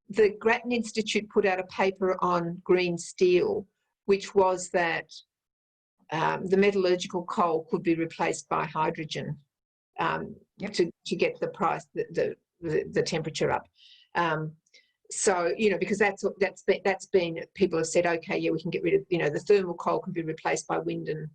the Grattan Institute put out a paper on green steel, which was that the metallurgical coal could be replaced by hydrogen to get the price, the temperature up. So, you know, because that's been, people have said, okay, yeah, we can get rid of, you know, the thermal coal can be replaced by wind and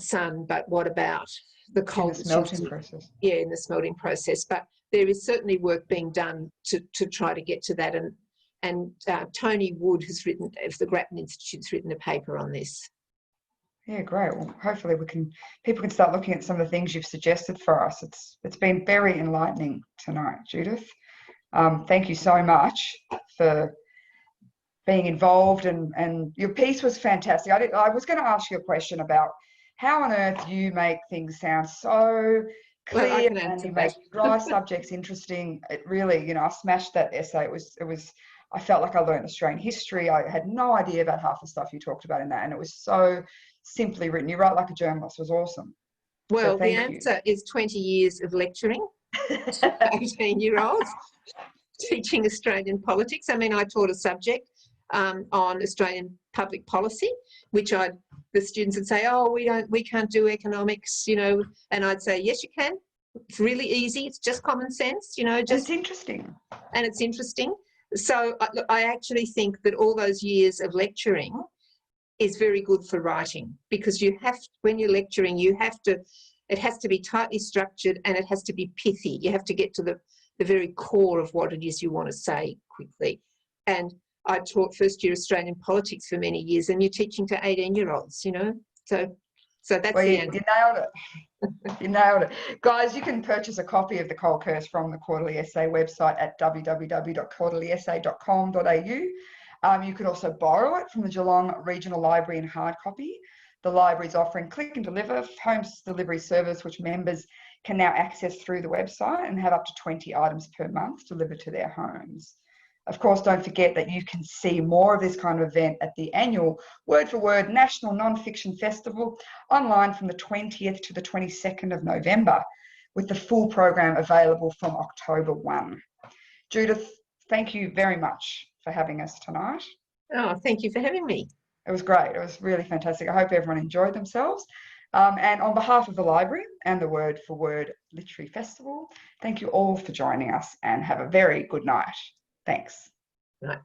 sun, but what about the coal? In the smelting process. Yeah, in the smelting process. But there is certainly work being done to try to get to that. And Tony Wood has written, of the Grattan Institute's written a paper on this. Yeah, great. Well, hopefully people can start looking at some of the things you've suggested for us. It's been very enlightening tonight, Judith. Thank you so much for being involved, and your piece was fantastic. I was going to ask you a question about how on earth you make things sound so clear, and you make dry subjects interesting. It really, you know, I smashed that essay. It was. I felt like I learned Australian history. I had no idea about half the stuff you talked about in that, and it was so simply written. You write like a journalist. It was awesome. Well, the answer is 20 years of lecturing to 18-year-olds, teaching Australian politics. I mean, I taught a subject on Australian public policy, which the students would say, oh, we can't do economics, you know, and I'd say, yes, you can. It's really easy. It's just common sense, you know. It's interesting. And it's interesting. So I actually think that all those years of lecturing is very good for writing, because when you're lecturing, it has to be tightly structured, and it has to be pithy. You have to get to the very core of what it is you want to say quickly. And I taught first-year Australian politics for many years, and you're teaching to 18-year-olds, you know. So that's the answer. You nailed it. You nailed it. Guys, you can purchase a copy of The Coal Curse from the Quarterly Essay website at www.quarterlyessay.com.au. You can also borrow it from the Geelong Regional Library in hard copy. The library is offering click and deliver home delivery service, which members can now access through the website and have up to 20 items per month delivered to their homes. Of course, don't forget that you can see more of this kind of event at the annual Word for Word National Non-Fiction Festival online from the 20th to the 22nd of November, with the full program available from October 1. Judith, thank you very much for having us tonight. Oh, thank you for having me. It was great. It was really fantastic. I hope everyone enjoyed themselves. And on behalf of the library and the Word for Word Literary Festival, thank you all for joining us, and have a very good night. Thanks. Right.